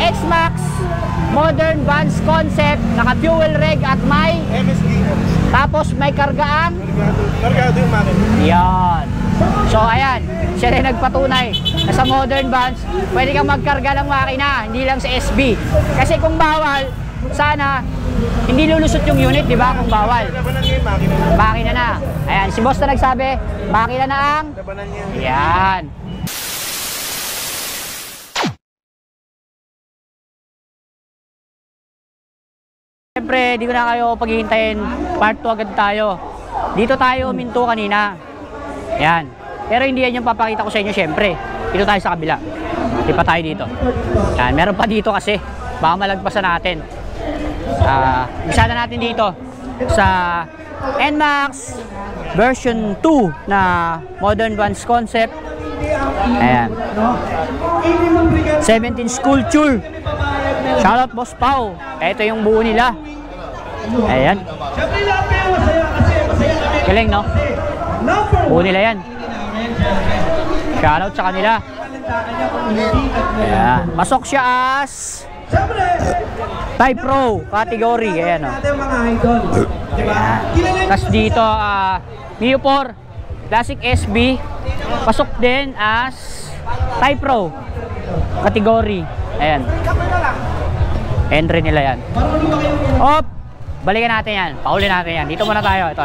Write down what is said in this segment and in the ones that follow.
X-Max Modern Vans Concept, naka fuel reg at may MSD. tapos may kargaang Kargado yung makina. yan. So ayan, siya rin nagpatunay na sa Modern Vans pwede kang magkarga ng makina, hindi lang sa SB. Kasi kung bawal, sana hindi lulusot yung unit, di ba? Kung bawal, Labanan niya yung makina. makina na. Ayan, si boss na nagsabi, makina na ang Labanan niya. yan. Siyempre, di ko na kayo paghihintayin. Part 2 agad tayo. Dito tayo minto kanina. Yan. Pero hindi yan yung papakita ko sa inyo, siyempre. Dito tayo sa kabila. Di pa tayo dito. Yan. Meron pa dito kasi. Baka malagpasan natin. Isa na natin dito sa NMAX version 2 na Modern Vans Concept. Ayan. 17 Sculpture. Shoutout Boss Pau. Ito yung buo nila. Ayan. Galing, no? Buo nila yan. Shoutout sa kanila. Ayan. Pasok siya as Type Pro category. Ayan, no? Ayan. Tapos dito, Mio 4 Classic SB. Pasok din as Type Pro category. Ayan. Entry nila yan. Op! Balikan natin yan. Pauli natin yan. Dito muna tayo. Ito.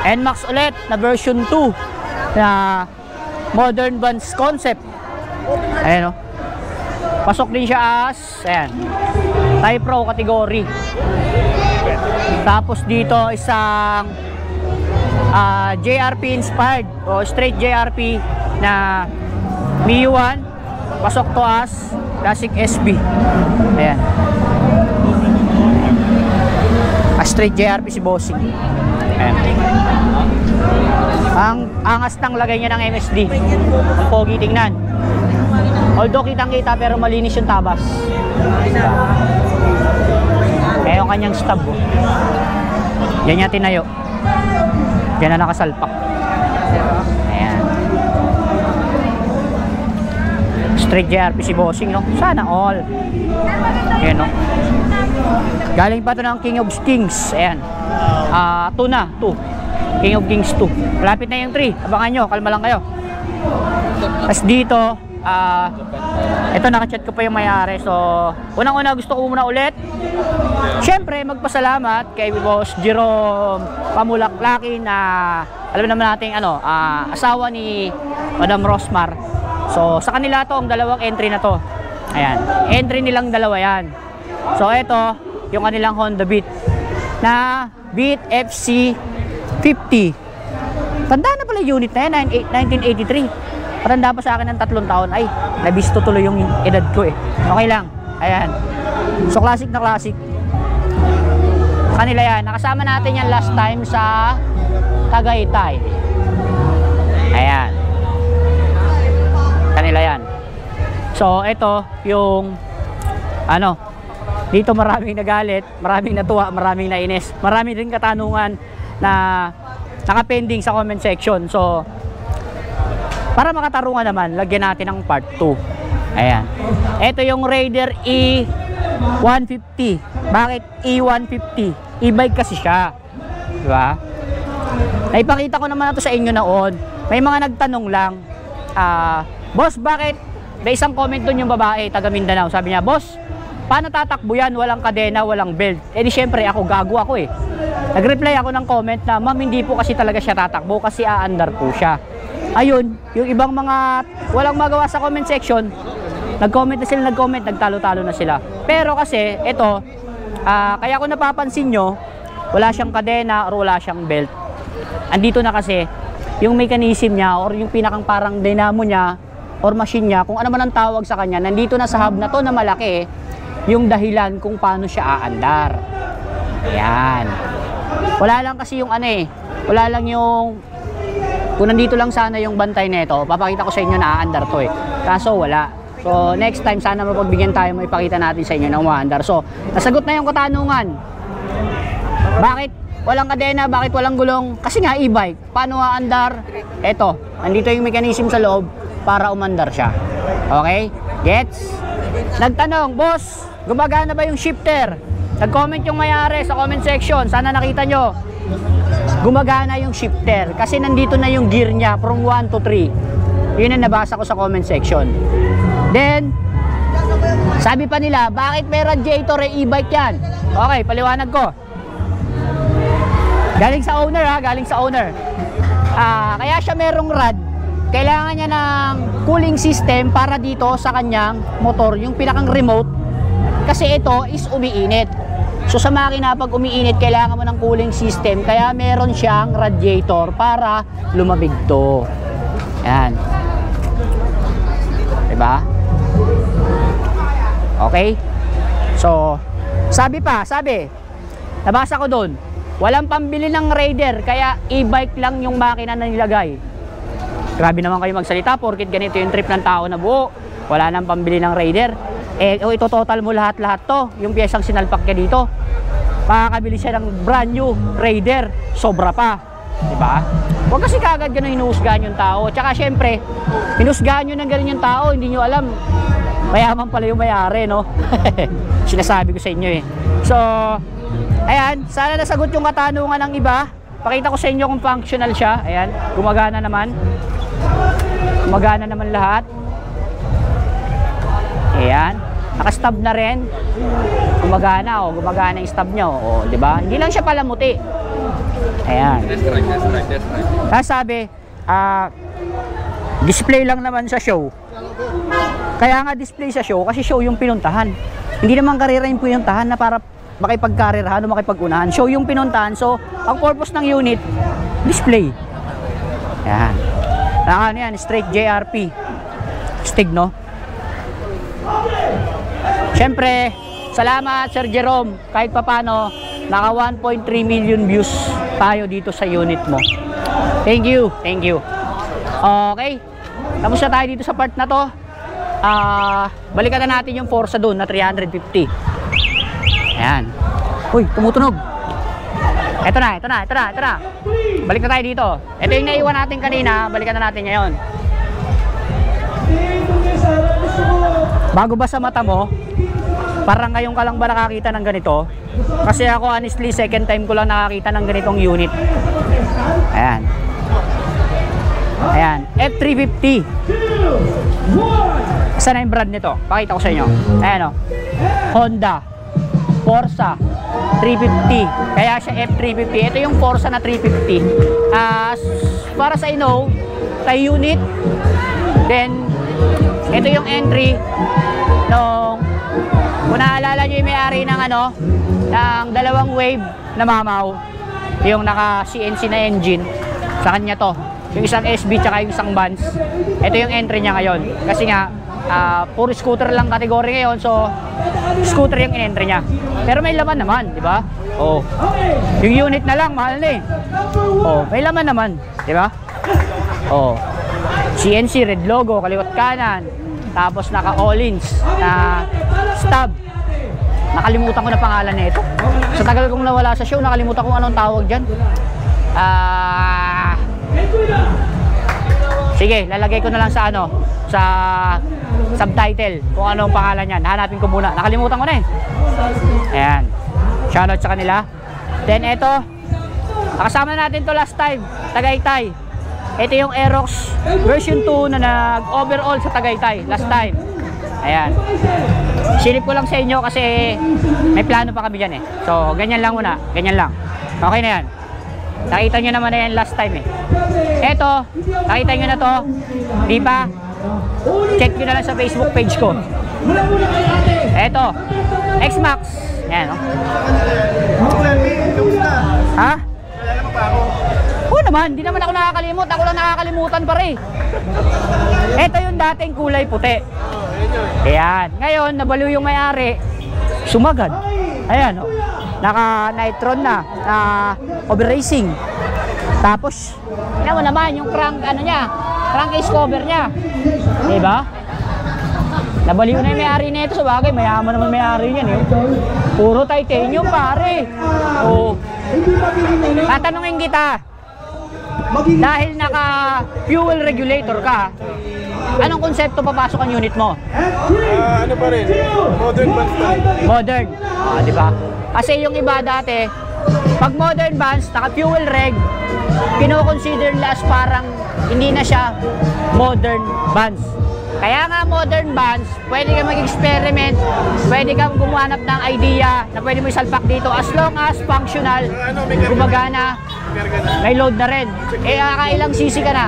NMAX ulit na version 2 na Modern Vans Concept. Ayan, o. Pasok din siya as ayan, Type Pro category. Tapos dito isang JRP inspired o straight JRP na Mio 1. Pasok to as Classic SB. Ayan. Straight JRP si Bossing. Ayan. Ang angas ng lagay niya ng MSD. Ang pogi tingnan. Although kitang-kita pero malinis yung tabas. Kaya yung kanyang stub. Yan niya tinayo. Yan na nakasalpak. Ayan. Straight JRP si Bossing, no? Sana all. Ayan, no? Galing pa ito ng King of Kings. Ayan. 2 na. 2. King of Kings 2. Malapit na yung 3. Abangan nyo. Kalma lang kayo. Tapos dito, ito nakachat ko pa yung may-ari. So, unang-una gusto ko muna ulit syempre magpasalamat kay Boss Jerome Pamulaklaki na alam naman natin asawa ni Madam Rosmar. So, sa kanila to ang dalawang entry na to. Ayan. Entry nilang dalawa yan. So, ito yung kanilang Honda Beat na Beat FC 50. Tanda na pala unit na yan, 1983. Patanda pa sa akin ng 3 taon. Ay, nabisto tuloy yung edad ko eh. Okay lang. Ayan. So, classic na classic. Kanila yan. Nakasama natin yan last time sa Tagaytay. Ayan. Kanila yan. So, ito yung dito maraming nagalit, maraming natuwa, maraming nainis. Maraming rin katanungan na nakapending sa comment section. So, para makatarungan naman, lagyan natin ng part 2. Ayan. Ito yung Raider E150. Bakit E150? E-bike kasi siya. Diba? Naipakita ko naman ito sa inyo noon. May mga nagtanong lang, boss, bakit? May isang comment doon yung babae, taga Mindanao. Sabi niya, boss, paano tatakbo yan? Walang kadena, walang belt. Eh di syempre, gago ako eh. Nag-reply ako ng comment na, ma'am, hindi po kasi talaga siya tatakbo kasi aandar po siya. Ayun, yung ibang mga walang magawa sa comment section, nag-comment na sila, nagtalo-talo na sila. Pero kasi, ito, kaya ko napapansin nyo, wala siyang kadena or wala siyang belt. Andito na kasi, yung mechanism niya or yung pinakang parang dynamo niya or machine niya, kung ano man ang tawag sa kanya, nandito na sa hub na to na malaki, yung dahilan kung paano siya aandar. Ayan. Wala lang kasi yung wala lang yung kung nandito lang sana yung bantay nito, papakita ko sa inyo na aandar to eh. Kaso wala. So next time sana mapagbigyan tayo, may ipakita natin sa inyo ng aandar. So nasagot na yung katanungan. Bakit walang kadena? Bakit walang gulong? Kasi nga e-bike. Paano aandar? Eto, nandito yung mechanism sa loob. para umandar siya. Okay? Gets? Nagtanong, boss, gumagana ba yung shifter? Nag-comment yung may-ari sa comment section. Sana nakita nyo. Gumagana yung shifter kasi nandito na yung gear niya from 1 to 3. Yun ang nabasa ko sa comment section. Then, sabi pa nila, bakit may radiator e-bike yan? Okay, paliwanag ko. Galing sa owner ha, galing sa owner. Kaya siya merong rad, kailangan niya ng cooling system para dito sa kanyang motor, yung pinakang remote. Kasi ito is umiinit. So sa makina pag umiinit, kailangan mo ng cooling system. Kaya meron siyang radiator para lumabig to. Yan. Diba? Okay? So, sabi, nabasa ko doon, walang pambili ng Raider, kaya e-bike lang yung makina na nilagay. Grabe naman kayo magsalita, porkit ganito yung trip ng tao na buo, wala nang pambili ng Raider. Ito total mo lahat-lahat to, yung piyesang sinalpak niya dito. Makakabili siya ng brand new Raider, sobra pa. Diba? Huwag kasi kagad ganun hinuhusgahan yung tao. Tsaka syempre, hinusgahan nyo ng ganun yung tao, hindi nyo alam. Mayaman pala yung may-ari, no? Sinasabi ko sa inyo eh. So, ayan, sana nasagot yung katanungan ng iba. Pakita ko sa inyo kung functional siya. Ayan, gumagana naman. Gumagana naman lahat. Ayan, naka-stub na rin. Gumagana, gumagana yung stub nyo. Di ba? Hindi lang siya palamuti. Ayan. Test drive. Tapos sabi, display lang naman sa show. Kaya nga display sa show kasi show yung pinuntahan. Hindi naman karera yung pinuntahan na para makipagkarerahan o makipag-unahan. Show yung pinuntahan. So, ang purpose ng unit, display. Ayan. Ano yan, straight JRP. Stig, no? Siyempre, salamat Sir Jerome. Kahit papano, naka 1.3 million views tayo dito sa unit mo. Thank you. Thank you. Okay. Tapos na tayo dito sa part na to. Balikan na natin yung Forza doon na 350. Ayan. Uy, tumutunog. Ito na. Balik na tayo dito. Ito yung naiwan natin kanina. Balikan na natin ngayon. Bago ba sa mata mo? Parang ngayon ka lang ba nakakita ng ganito? Kasi ako honestly, second time ko lang nakakita ng ganitong unit. Ayan. Ayan. F350. Saan na yung brand nito? Pakita ko sa inyo. Ayan o. Honda Forza 350. Kaya siya F350. Ito yung Forza na 350. Para sa inyo, kay unit. Then, ito yung entry nung kung naalala nyo yung may-ari ng ng dalawang wave na mamaw, yung naka CNC na engine, sa kanya to. Yung isang SB tsaka yung isang Vans. Ito yung entry niya ngayon. Kasi nga, puro scooter lang kategory ngayon. So, scooter yung in-entry niya. Pero may laman naman, di ba? Oh. Yung unit na lang, mahal na eh. Oh, may laman naman, di ba? Oh. CNC, red logo, kaliwat kanan. Tapos naka all-ins na stub. Nakalimutan ko na pangalan na ito. Sa tagal kong nawala sa show, nakalimutan ko anong tawag dyan. Sige, lalagay ko na lang sa sa subtitle kung anong pangalan niyan. Hanapin ko muna. Nakalimutan ko na eh. Ayan. Shoutout sa kanila. Then ito, nakasama natin to last time, Tagaytay. Ito yung Aerox version 2 na nag-overall sa Tagaytay last time. Ayan. Silip ko lang sa inyo kasi may plano pa kami dyan eh. So, ganyan lang muna. Ganyan lang. Okay na yan. Nakita nyo naman na yan last time eh. Eto, nakita nyo na to. Di pa? Check nyo na lang sa Facebook page ko. Eto, X-Max. Ayan, no? Ha? Oo naman, di naman ako nakakalimut. Ako lang nakakalimutan pa rin. Ito yung dating kulay puti. Ayan. Ngayon, nabaliw yung may-ari. Sumagad. Ayan, no? Naka-nitron na. Over racing. Tapos, alam mo naman, yung crankcase cover niya. Diba? Nabaliw na yung may-ari nito. Sa bagay, mayaman naman may-ari niyan eh. Puro titanium, pare. O, tatanungin kita. Dahil naka-fuel regulator ka, Anong konsepto papasok ang unit mo? Ano pa rin? Modern Vans pa rin. Modern. Di ba? Kasi yung iba dati, pag modern Vans, naka-fuel reg, kino-consider nila as parang hindi na siya modern Vans. Kaya nga modern Vans, pwede kang mag-experiment, pwede kang gumanap ng idea na pwede mo isalpak dito as long as functional, gumagana, may load na rin. Ilang cc ka na?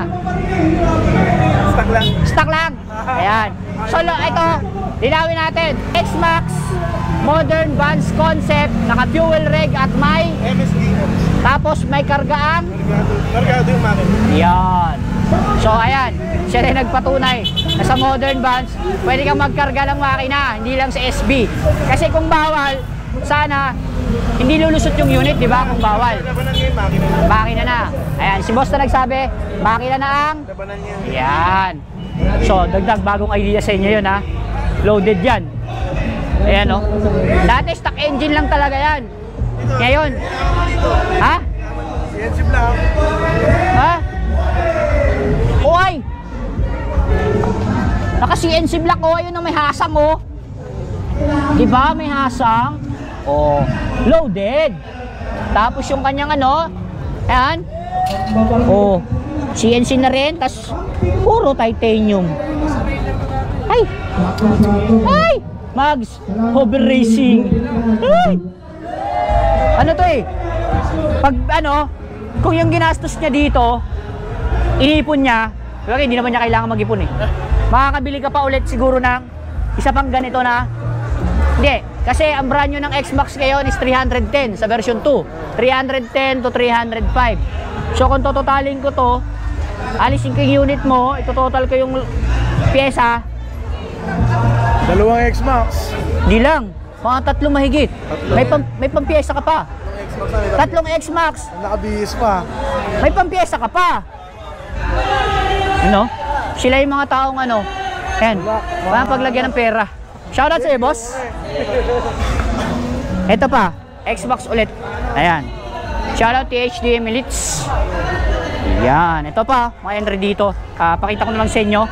Stock lang. Stock lang. Ayan. So, ito, linawin natin. X-Max, modern Vans concept, naka-fuel reg at may MSD. tapos may kargaang. Kargado yung makina. Yan. So, ayan. Siya rin nagpatunay na sa modern Vans, pwede kang magkarga ng makina, hindi lang sa SB. Kasi kung bawal, sana hindi lulusot yung unit, di ba? Kung bawal. Labanan niya yung makina. Makina na. Ayan, si boss na nagsabi, makina na ang. Labanan niya. Ayan. So, dagdag bagong idea sa inyo yun, ha? Loaded yan. Ayan, o. Dati, stock engine lang talaga yan. Ngayon. Ha? CNC Black. Ha? Uy! Naka-CNC Black, o. Ayun, may hasang, o. Diba? May hasang. O. Loaded. Tapos yung kanyang ano. Ayan. O. CNC na rin. Tas puro titanium. Ay! Ay! Mags! Hover Racing. Ay! Ano to eh? Pag ano, kung yung ginastos niya dito, inipon niya, pero hindi naman niya kailangan mag-ipon eh. Makakabili ka pa ulit siguro ng isa pang ganito na. Hindi, kasi ang brand new ng X-Max ngayon is 310 sa version 2. 310 to 305. So kung tototalin ko to, alisin ko yung unit mo, itototal ko yung pyesa. Dalawang X-Max. Di lang, mga 3 mahigit. May pampiyesa ka pa. Tatlong X-Max. 3 X-Max. Nakabihis pa. May pampiyesa ka pa. Ano? Sila yung mga taong ano. Ayan, paglagyan ng pera. Shoutout sa iyo, boss. Ito pa, X-Max ulit. Ayan. Shoutout THDM Elites. Ayan, ito pa, mga Henry dito. Pakita ko na lang sa inyo.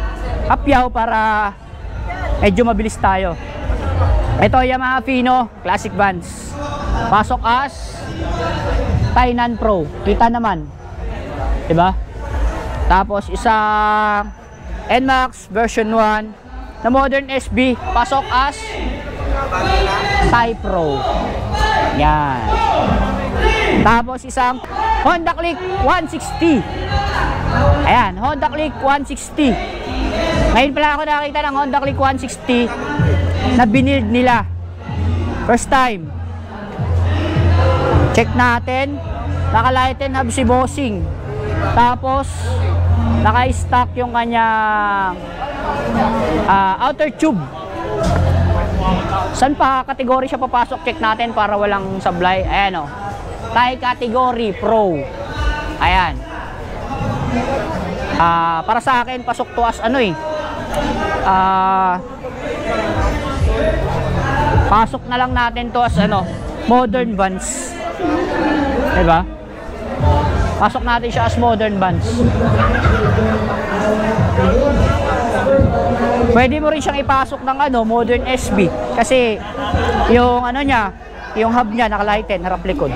Hapyaw para medyo mabilis tayo. Ito, Yamaha Fino Classic Vans. Pasok as Tainan Pro. Kita naman. Diba? Tapos isang NMAX version 1 na modern SB. Pasok as Tai Pro. Yan. Tapos isang Honda Click 160. Ayan, Honda Click 160. Ngayon pala ako nakakita ng Honda Click 160 na binild nila. First time. Check natin. Naka-lighten hub si bossing. Tapos naka-stock yung kanyang outer tube. Saan pa kategory siya papasok? Check natin para walang sablay. Ayan o. Thai category Pro. Ayan. Para sa akin, pasok to as ano eh. Pasok na lang natin to as ano, modern Vans. Diba? Pasok natin siya as modern Vans. Pwede mo rin siyang ipasok ng ano, modern SB. Kasi yung ano niya, yung hub niya naka-lighten, harap likod.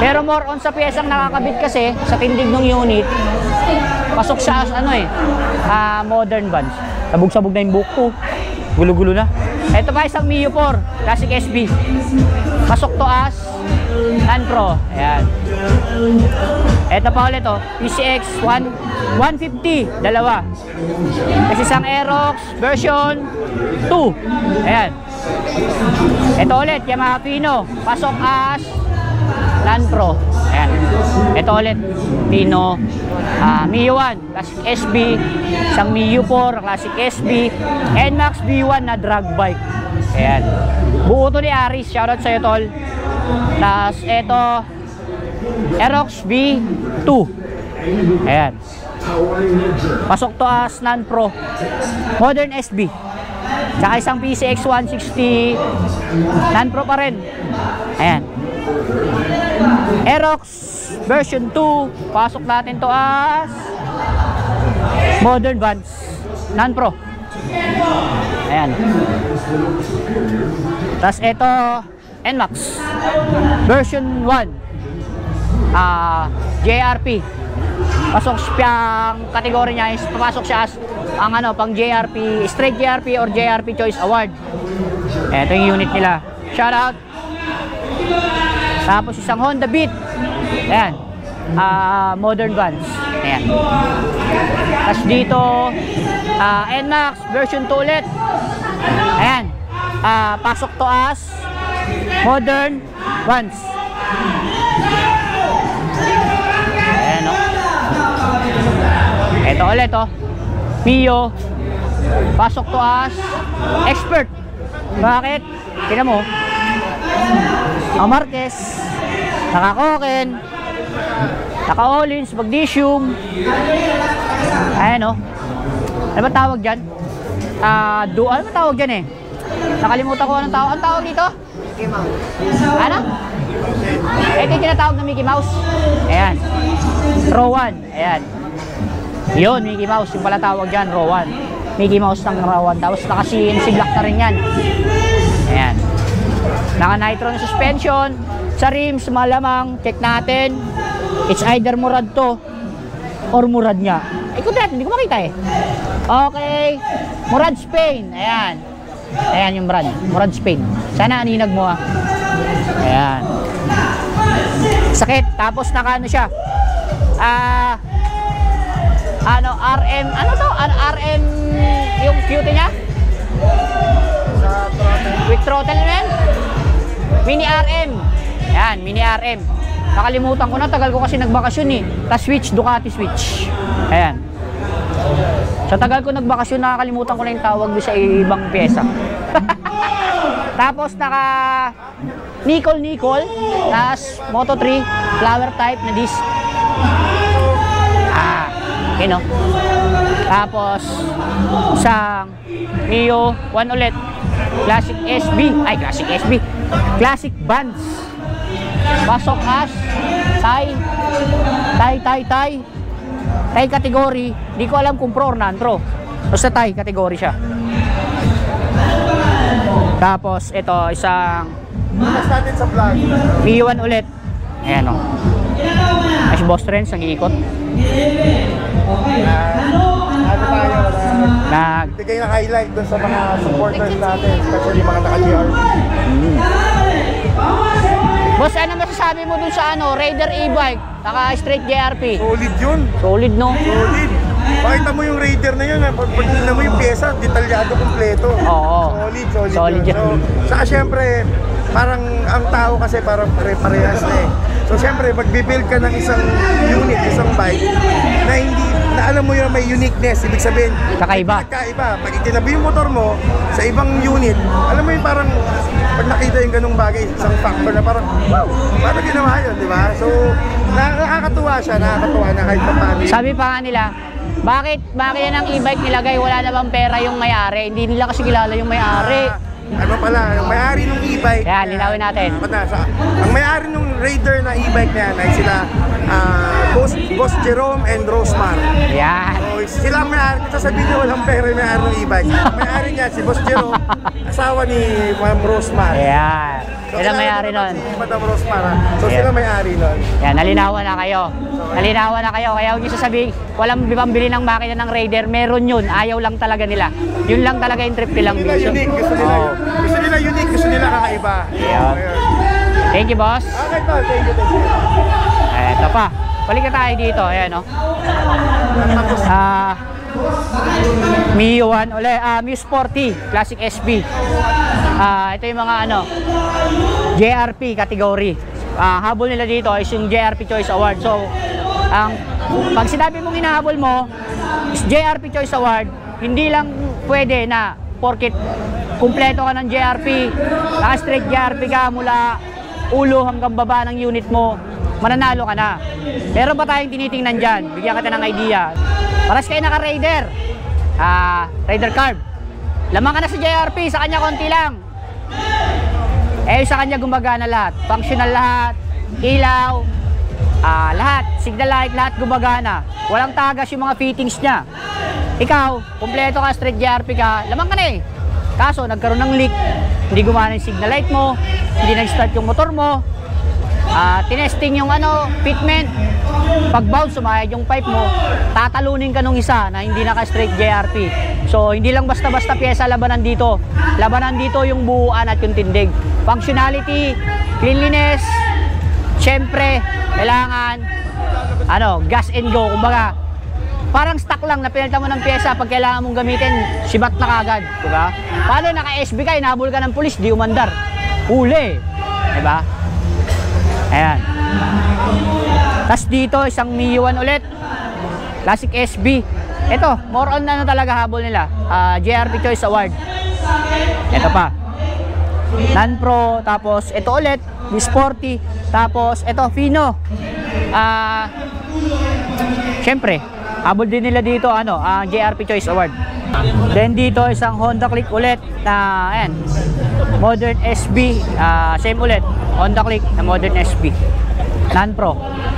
Pero more on sa piyesang nakakabit kasi sa tindig ng unit, pasok siya as ano eh, modern Vans. Sabog-sabog na yung buhok ko. Gulo-gulo na. Ito pa isang Mio 4 Classic SB. Pasok to as Non-Pro. Ayan. Ito pa ulit oh, PCX 150, dalawa. Kasi isang Aerox version 2. Ayan. Ito ulit, Yamaha Fino. Pasok as Non-Pro. Ayan. Ito ulit, Fino. Mio 1, Classic SB. Isang Mio 4, Classic SB. NMAX V1 na drag bike. Ayan. Buo to ni Aris. Shoutout sa'yo, tol. Tapos, ito, Aerox V2. Ayan. Pasok to as Non-Pro. Modern SB. Tsaka isang PCX 160. Non-Pro pa rin. Ayan. Aerox version 2. Pasok natin to as Modern Vans, non-pro. Ayan. Tapos ito, NMAX version 1, JRP. Pasok siyang kategory niya is papasok siya as ang ano, pang JRP, straight JRP or JRP Choice Award. Ito yung unit nila. Shout out. Tapos isang Honda Beat. Ayan. Modern Vans. Ayan. Tapos dito, NMAX version 2 ulit. Ayan. Pasok to as Modern Vans. Ayan, no? Ito ulit, oh. Mio. Pasok to as Expert. Bakit? Tingnan mo. Ang Marquez, naka-Koken, naka-Olins, Magnesium. Ayan, oh. Ano ba tawag dyan? Ano ba tawag dyan eh? Nakalimutan ko anong tawag. Anong tawag dito? Mickey Mouse. Ano? Ito yung tinatawag na Mickey Mouse. Ayan. Rowan. Ayan. Yun, Mickey Mouse. Yung pala tawag dyan, Rowan. Mickey Mouse ng Rowan. Tapos naka-CNC block na rin yan. Ayan. Naka-nitro na suspension. Sa rims, malamang. Check natin. It's either Murad to or Murad nga. Ikot natin, hindi ko makita eh. Okay. Murad Spain. Ayan. Ayan yung brand. Murad Spain. Sana aninag mo ah. Ayan. Sakit. Tapos naka ano siya. RM. Ano to? RM yung cute niya? With throttle na yan? Mini RM. Ayan, mini RM. Nakalimutan ko na, tagal ko kasi nagbakasyon eh. Tapos switch, Ducati switch. Ayan. Sa tagal ko nagbakasyon, nakakalimutan ko na yung tawag sa ibang pyesa. Tapos naka nickel. Tapos Moto3, flower type na disc. Okay, no? Tapos isang Mio 1 ulit. Classic SB. Ay, Classic SB. Classic Vans. Pasok as Thai category. Di ko alam kung pro or non-pro. Basta Thai category siya. Tapos ito isang natin sa vlog. Mio 1 ulit. Ayan, o. Ay, si Boss Trends ang iikot. Ano tayo? Bigay na highlight doon sa mga supporters natin, especially mga naka-GR. Boss, ano masasabi mo dun sa Raider e-bike? Naka-straight JRP. Solid yun. Solid, no? Solid. Pakita mo yung Raider na yun. Pag tignan mo yung pyesa, detalyado, kompleto. Oo. Solid yun. So, saka syempre, parang ang tao kasi parang pare-parehas na eh. So syempre, magbibuild ka ng isang unit, isang bike na hindi, na alam mo yung may uniqueness, ibig sabihin, kakaiba. Pag itinabi yung motor mo sa ibang unit, alam mo yung parang, pag nakita yung ganung bagay, isang factor na parang, wow, paano ginawa yun, di ba? So, nakakatuwa siya, nakakatuwa na kahit paano. Sabi pa nga nila, bakit yan ang e-bike nilagay, wala namang pera yung may-ari, hindi nila kasi kilala yung may-ari. Ano pala, yung may-ari ng e-bike. Yan, linawin natin. Ang may-ari ng Raider na e-bike na yan ay sila Boss Jerome and Rosemar. Yan. So, sila ang may-ari. Kung sasabihin nyo walang pera yung may-ari ng e-bike. May-ari niya si Boss Jerome, asawa ni Ma'am Rosemar. Yan. So, sila may-ari nun. Si Madam Rosemar. So sila may-ari nun. Yan, nalinawan na kayo. Nalinawan na kayo. Kaya huwag nyo sasabihin, walang pambili ng makina ng Raider. Meron yun. Ayaw lang talaga nila. Yun lang talaga yung trip nilang Gusto nila unique. Gusto nila unique. Gusto nila kakaiba. Yeah. Thank you, boss. Okay, tol. Thank you. Eto pa. Balik na tayo dito. Ayan, no? Mio 1 ulit. Mio Sporty. Classic SB. Ito yung mga JRP category. Habol nila dito is yung JRP Choice Award. So, pag sinabi mong hinahabol mo is JRP Choice Award, hindi lang pwede na porket kumpleto ka ng JRP, naka-straight JRP ka mula ulo hanggang baba ng unit mo, mananalo ka na. Meron pa tayong tinitingnan dyan. Bigyan kita ng idea. Paras kayo naka-Raider. Raider Carb. Lamang ka na sa JRP, sa kanya konti lang. Sa kanya gumagana lahat. Functional lahat. Ilaw. Lahat, signal light, lahat gumagana. Walang tagas yung mga fittings niya. Ikaw, kumpleto ka, straight JRP ka, lamang ka na eh. Kaso, nagkaroon ng leak, hindi gumana yung signal light mo, hindi nag-start yung motor mo, tinesting yung fitment, pag bounce, sumayad yung pipe mo, tatalunin ka nung isa na hindi naka-straight JRP. So, hindi lang basta-basta pyesa labanan dito. Labanan dito yung buuan at yung tindig. Functionality, cleanliness, syempre, kailangan, gas and go. Kumbaga, parang stock lang na pinalitan mo ng pyesa pag kailangan mong gamitin, sibat na kagad. Diba? Paano naka-SB ka, inabol ka ng pulis, di umandar. Huli. Diba? Ayan. Tapos dito, isang Mio 1 ulit. Classic SB. Ito, more on talaga habol nila. JRP Choice Award. Ito pa. Non-Pro. Tapos, ito ulit. Sporty. Tapos, ito, Fino. Syempre, habol din nila dito, JRP Choice Award. Then dito, isang Honda Click ulit na, ayan, Modern SB. Same ulit. Honda Click na Modern SB. Non-Pro.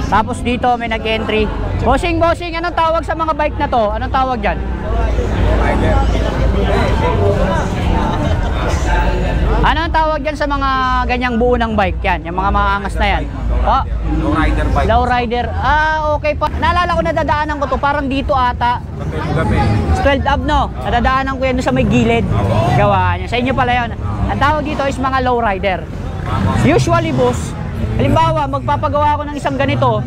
Tapos dito may nag-entry. Bossing, anong tawag sa mga bike na to? Anong tawag dyan? Anong tawag dyan sa mga ganyang buo ng bike? Yan, yung mga maangas na yan. Oh, Lowrider bike. Lowrider. Okay pa. Naalala ko, nadadaanan ko to. Parang dito ata. 12 up, no? Nadadaanan ko yan sa may gilid. Gawa niya. Sa inyo pala yun. Ang tawag dito is mga lowrider. Usually, boss, halimbawa, magpapagawa ako ng isang ganito,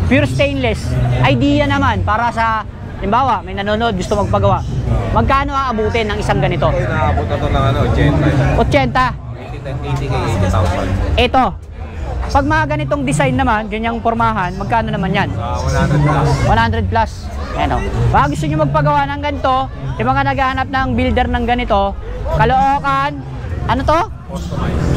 pure stainless, idea naman para sa, halimbawa, may nanonood, gusto magpagawa. Magkano aabutin ng isang ganito? Ito, inaabot na ito ng 80. 80. 80. Ito. Pag mga ganitong design naman, ganyang pormahan, magkano naman yan? 100 plus. 100 plus. Ano? Baka gusto nyo magpagawa ng ganito, yung mga naghahanap ng builder ng ganito, Caloocan, ano to?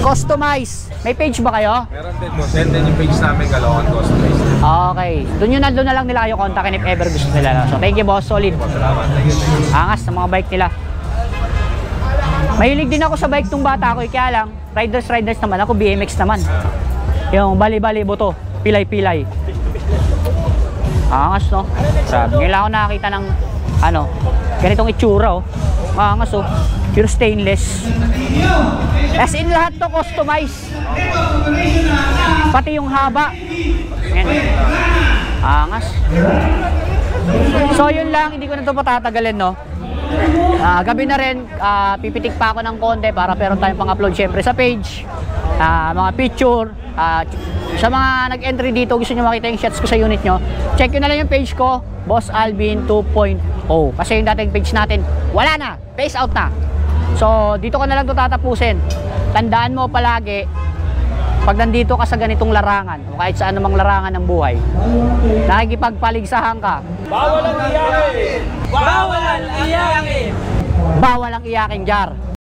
Customize. May page ba kayo? Meron din po. Send din yung page namin, Caloocan Customize. Okay. Doon na lang nila kayo kontakin if ever gusto nila. So, thank you, boss. Solid. Salamat. Thank you. Angas sa mga bike nila. Mahilig din ako sa bike tong bata ko. Kaya lang, riders naman. Ako BMX naman. Yung bali-bali buto. Pilay-pilay. Angas, no? Grabe. Ngayon lang ako nakakita ng, ganitong itsura, oh. Angas, oh. Pure stainless. As in lahat to customize. Pati yung haba. Ayan. Angas. So yun lang, hindi ko na ito patatagalin, no? Gabi na rin, pipitik pa ako ng konti para meron tayong pang-upload syempre sa page. Mga picture. Sa mga nag-entry dito, gusto nyo makita yung shots ko sa unit nyo, check nyo na lang yung page ko, Boss Alvin 2.0. Kasi yung dating page natin, wala na. Face out na. So, dito ko na lang ito tatapusin. Tandaan mo palagi, pag nandito ka sa ganitong larangan, o kahit sa anumang larangan ng buhay, nakikipagpaligsahan ka. Bawal ang iyakin! Bawal ang iyakin! Bawal ang iyaking jar.